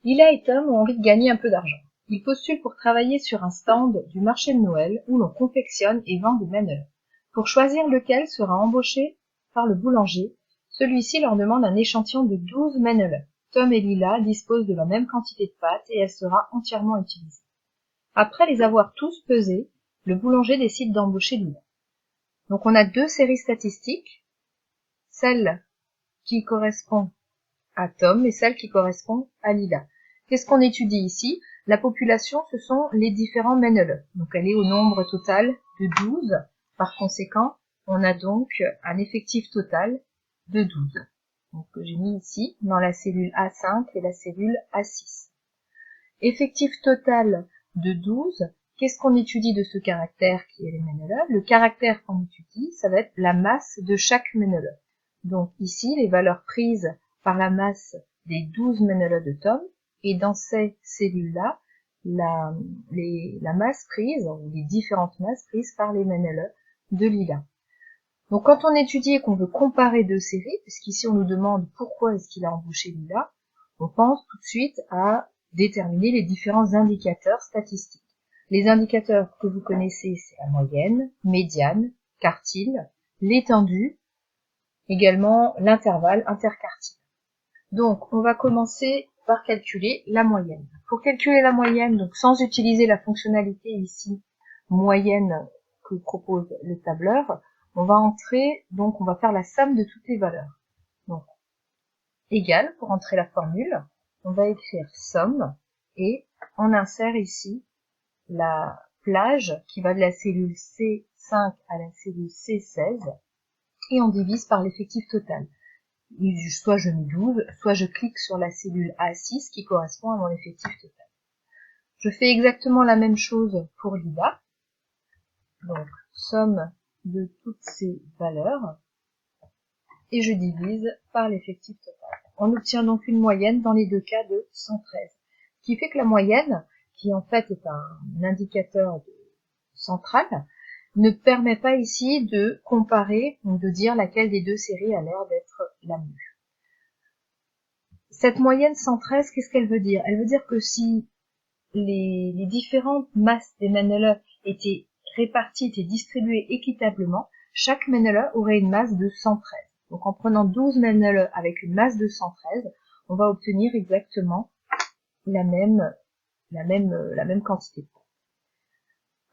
Lila et Tom ont envie de gagner un peu d'argent. Ils postulent pour travailler sur un stand du marché de Noël où l'on confectionne et vend des mannelots. Pour choisir lequel sera embauché par le boulanger, celui-ci leur demande un échantillon de 12 mannelots. Tom et Lila disposent de la même quantité de pâte et elle sera entièrement utilisée. Après les avoir tous pesés, le boulanger décide d'embaucher Lila. Donc on a deux séries statistiques, celle qui correspond à Tom et celle qui correspond à Lila. Qu'est-ce qu'on étudie ici? La population, ce sont les différents mannelots. Donc elle est au nombre total de 12. Par conséquent, on a donc un effectif total de 12. Donc j'ai mis ici dans la cellule A5 et la cellule A6. Effectif total de 12. Qu'est-ce qu'on étudie de ce caractère qui est les mannelots? Le caractère qu'on étudie, ça va être la masse de chaque manelot. Donc ici, les valeurs prises par la masse des 12 mannelots de Tom, et dans ces cellules-là, la masse prise, ou les différentes masses prises par les mannelots de Lila. Donc quand on étudie et qu'on veut comparer deux séries, puisqu'ici on nous demande pourquoi est-ce qu'il a embauché Lila, on pense tout de suite à déterminer les différents indicateurs statistiques. Les indicateurs que vous connaissez, c'est la moyenne, médiane, quartile, l'étendue, également l'intervalle interquartile. Donc, on va commencer par calculer la moyenne. Pour calculer la moyenne, donc sans utiliser la fonctionnalité ici, moyenne que propose le tableur, on va entrer, donc on va faire la somme de toutes les valeurs. Donc, égal, pour entrer la formule, on va écrire somme, et on insère ici la plage qui va de la cellule C5 à la cellule C16, et on divise par l'effectif total. Soit je mets 12, soit je clique sur la cellule A6 qui correspond à mon effectif total. Je fais exactement la même chose pour Lila. Donc, somme de toutes ces valeurs, et je divise par l'effectif total. On obtient donc une moyenne dans les deux cas de 113. Ce qui fait que la moyenne, qui en fait est un indicateur central, ne permet pas ici de comparer ou de dire laquelle des deux séries a l'air d'être la mieux. Cette moyenne 113, qu'est-ce qu'elle veut dire? Elle veut dire que si les différentes masses des mannelots étaient réparties, étaient distribuées équitablement, chaque manelot aurait une masse de 113. Donc en prenant 12 manelots avec une masse de 113, on va obtenir exactement la même quantité.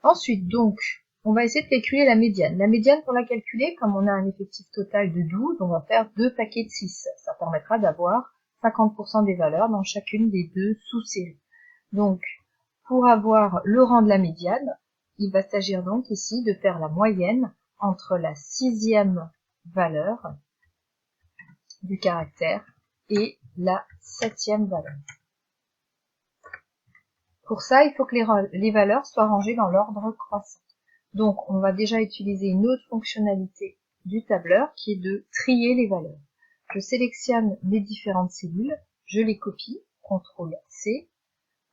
Ensuite, donc, on va essayer de calculer la médiane. La médiane, pour la calculer, comme on a un effectif total de 12, on va faire 2 paquets de 6. Ça permettra d'avoir 50% des valeurs dans chacune des deux sous-séries. Donc, pour avoir le rang de la médiane, il va s'agir donc ici de faire la moyenne entre la 6e valeur du caractère et la 7e valeur. Pour ça, il faut que les valeurs soient rangées dans l'ordre croissant. Donc, on va déjà utiliser une autre fonctionnalité du tableur qui est de trier les valeurs. Je sélectionne les différentes cellules, je les copie, CTRL-C.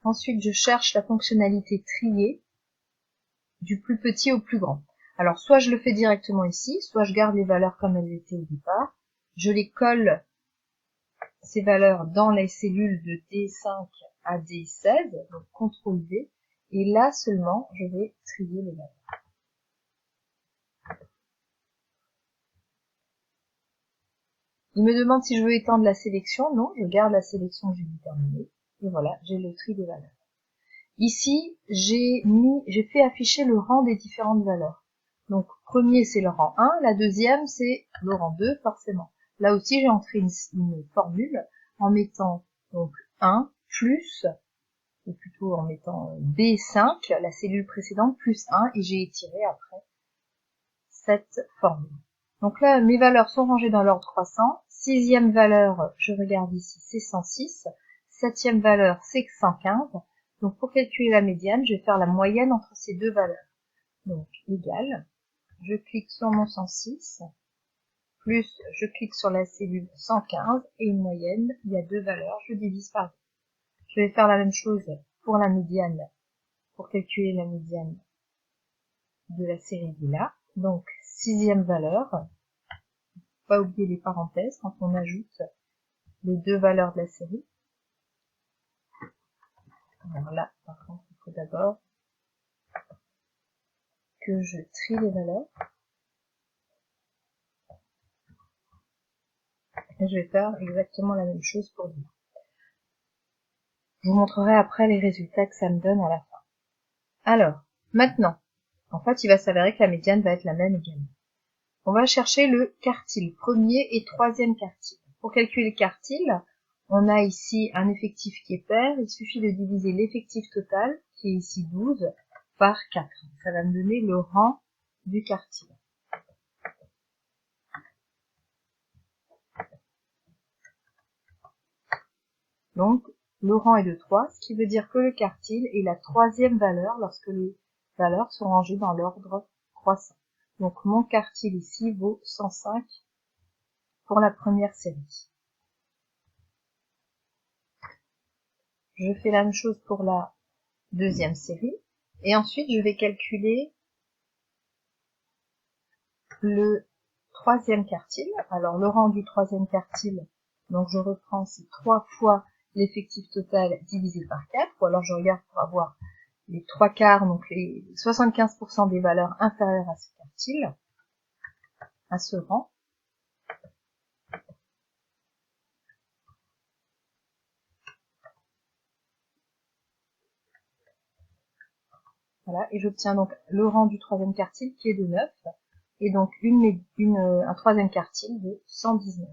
Ensuite, je cherche la fonctionnalité trier du plus petit au plus grand. Alors, soit je le fais directement ici, soit je garde les valeurs comme elles étaient au départ. Je les colle, ces valeurs, dans les cellules de D5 à D16, donc CTRL-V, et là seulement, je vais trier les valeurs. Il me demande si je veux étendre la sélection. Non, je garde la sélection que j'ai déterminée. Et voilà, j'ai le tri des valeurs. Ici, j'ai fait afficher le rang des différentes valeurs. Donc, premier, c'est le rang 1. La deuxième, c'est le rang 2, forcément. Là aussi, j'ai entré une formule en mettant donc 1 plus, ou plutôt en mettant B5, la cellule précédente, plus 1, et j'ai étiré après cette formule. Donc là, mes valeurs sont rangées dans l'ordre croissant. 6e valeur, je regarde ici, c'est 106. 7e valeur, c'est 115. Donc pour calculer la médiane, je vais faire la moyenne entre ces deux valeurs. Donc égal, je clique sur mon 106, plus je clique sur la cellule 115, et une moyenne, il y a deux valeurs, je divise par 2. Je vais faire la même chose pour la médiane, pour calculer la médiane de la série Lila. Donc 6e valeur, pas oublier les parenthèses quand on ajoute les deux valeurs de la série. Alors là, par contre, il faut d'abord que je trie les valeurs. Et je vais faire exactement la même chose pour lui. Je vous montrerai après les résultats que ça me donne à la fin. Alors, maintenant, en fait, il va s'avérer que la médiane va être la même également. On va chercher le quartile, premier et troisième quartile. Pour calculer le quartile, on a ici un effectif qui est pair. Il suffit de diviser l'effectif total, qui est ici 12, par 4. Ça va me donner le rang du quartile. Donc, le rang est de 3, ce qui veut dire que le quartile est la troisième valeur lorsque les valeurs sont rangées dans l'ordre croissant. Donc, mon quartile ici vaut 105 pour la première série. Je fais la même chose pour la deuxième série. Et ensuite, je vais calculer le troisième quartile. Alors, le rang du troisième quartile, donc je reprends, c'est 3 fois l'effectif total divisé par 4, ou alors je regarde pour avoir les 3 quarts, donc les 75% des valeurs inférieures à ce quartile, à ce rang. Voilà, et j'obtiens donc le rang du troisième quartile qui est de 9, et donc un troisième quartile de 119.